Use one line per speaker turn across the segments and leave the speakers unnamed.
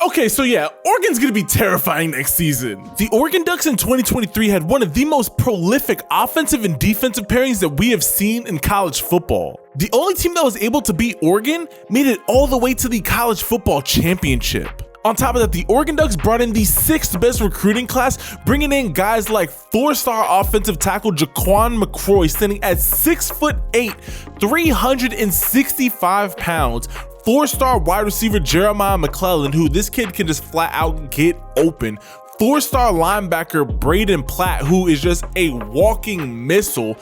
Okay, so yeah, Oregon's gonna be terrifying next season. The Oregon Ducks in 2023 had one of the most prolific offensive and defensive pairings that we have seen in college football. The only team that was able to beat Oregon made it all the way to the college football championship. On top of that, the Oregon Ducks brought in the 6th best recruiting class, bringing in guys like 4-star offensive tackle Jaquan McCroy, standing at 6'8", 365 pounds, 4-star wide receiver Jeremiah McClellan, who this kid can just flat out get open, 4-star linebacker Braden Platt, who is just a walking missile,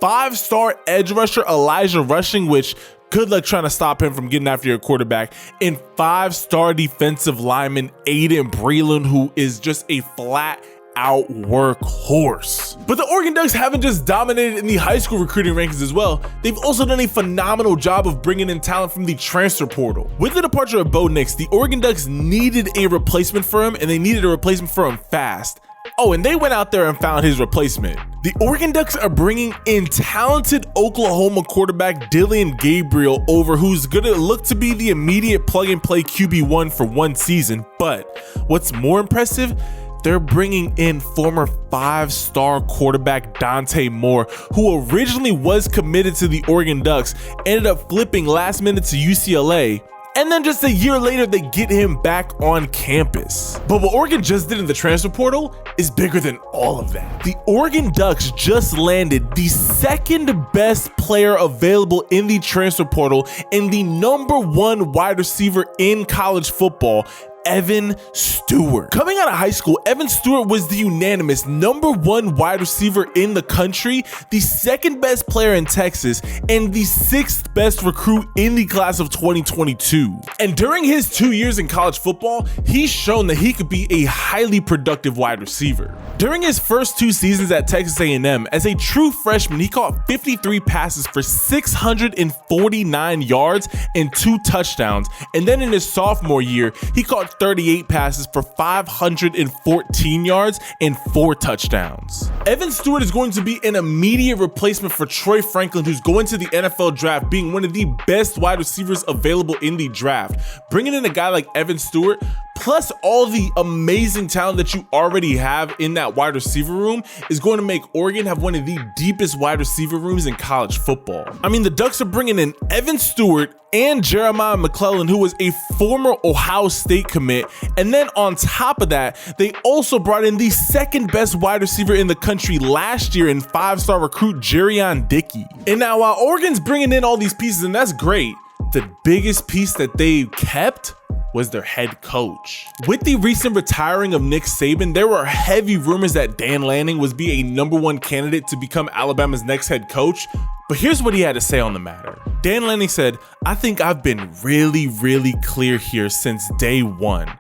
5-star edge rusher Elijah Rushing, which good luck trying to stop him from getting after your quarterback, and 5-star defensive lineman Aiden Breland, who is just a flat out workhorse. But the Oregon Ducks haven't just dominated in the high school recruiting rankings as well, they've also done a phenomenal job of bringing in talent from the transfer portal. With the departure of Bo Nix, the Oregon Ducks needed a replacement for him, and they needed a replacement for him fast. Oh, and they went out there and found his replacement. The Oregon Ducks are bringing in talented Oklahoma quarterback Dillon Gabriel over, who's gonna look to be the immediate plug-and-play QB1 for one season. But what's more impressive, they're bringing in former 5-star quarterback Dante Moore, who originally was committed to the Oregon Ducks, ended up flipping last minute to UCLA, and then just a year later, they get him back on campus. But what Oregon just did in the transfer portal is bigger than all of that. The Oregon Ducks just landed the 2nd best player available in the transfer portal and the #1 wide receiver in college football, Evan Stewart. Coming out of high school, Evan Stewart was the unanimous #1 wide receiver in the country, the 2nd best player in Texas, and the 6th best recruit in the class of 2022. And during his 2 years in college football, he's shown that he could be a highly productive wide receiver. During his first 2 seasons at Texas A&M, as a true freshman, he caught 53 passes for 649 yards and 2 touchdowns. And then in his sophomore year, he caught 38 passes for 514 yards and 4 touchdowns. Evan Stewart is going to be an immediate replacement for Troy Franklin, who's going to the NFL draft, being one of the best wide receivers available in the draft. Bringing in a guy like Evan Stewart, plus all the amazing talent that you already have in that wide receiver room, is going to make Oregon have one of the deepest wide receiver rooms in college football. I mean, the Ducks are bringing in Evan Stewart and Jeremiah McClellan, who was a former Ohio State commit. And then on top of that, they also brought in the 2nd best wide receiver in the country last year in 5-star recruit Jerion Dickey. And now while Oregon's bringing in all these pieces, and that's great, the biggest piece that they kept was their head coach. With the recent retiring of Nick Saban, there were heavy rumors that Dan Lanning was be a #1 candidate to become Alabama's next head coach. But here's what he had to say on the matter. Dan Lanning said, "I think I've been really clear here since day one.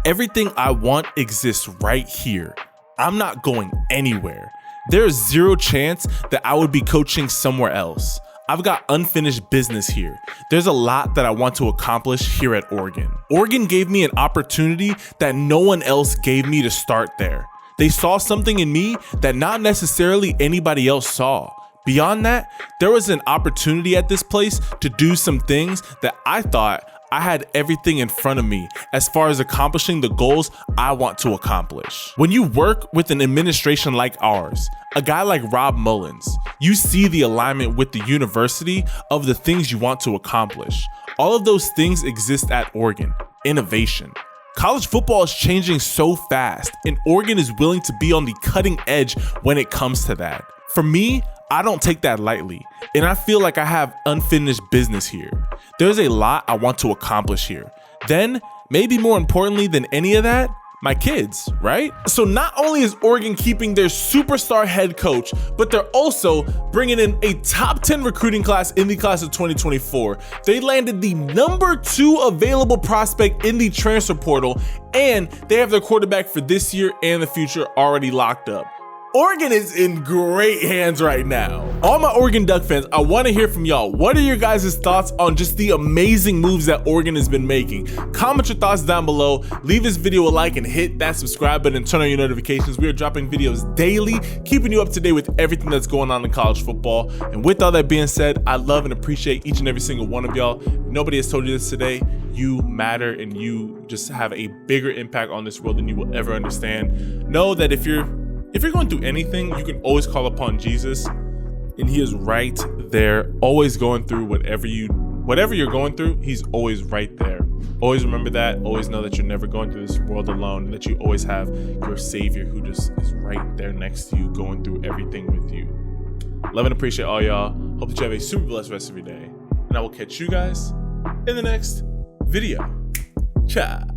Everything I want exists right here. I'm not going anywhere. There's 0 chance that I would be coaching somewhere else. I've got unfinished business here. There's a lot that I want to accomplish here at Oregon. Oregon gave me an opportunity that no one else gave me to start there. They saw something in me that not necessarily anybody else saw. Beyond that, there was an opportunity at this place to do some things that I thought I had everything in front of me as far as accomplishing the goals I want to accomplish." When you work with an administration like ours, a guy like Rob Mullins, you see the alignment with the university of the things you want to accomplish. All of those things exist at Oregon. Innovation. College football is changing so fast, and Oregon is willing to be on the cutting edge when it comes to that. For me, I don't take that lightly, and I feel like I have unfinished business here. There's a lot I want to accomplish here. Then, maybe more importantly than any of that, my kids, right? So not only is Oregon keeping their superstar head coach, but they're also bringing in a top 10 recruiting class in the class of 2024. They landed the #2 available prospect in the transfer portal, and they have their quarterback for this year and the future already locked up. Oregon is in great hands right now. All my Oregon Duck fans, I want to hear from y'all. What are your guys' thoughts on just the amazing moves that Oregon has been making? Comment your thoughts down below. Leave this video a like and hit that subscribe button and turn on your notifications. We are dropping videos daily, keeping you up to date with everything that's going on in college football. And with all that being said, I love and appreciate each and every single one of y'all. If nobody has told you this today, you matter and you just have a bigger impact on this world than you will ever understand. Know that if you're going through anything, you can always call upon Jesus, and he is right there, always going through whatever you're going through. He's always right there. Always remember that. Always know that you're never going through this world alone, and that you always have your Savior who just is right there next to you, going through everything with you. Love and appreciate all y'all. Hope that you have a super blessed rest of your day, and I will catch you guys in the next video. Ciao.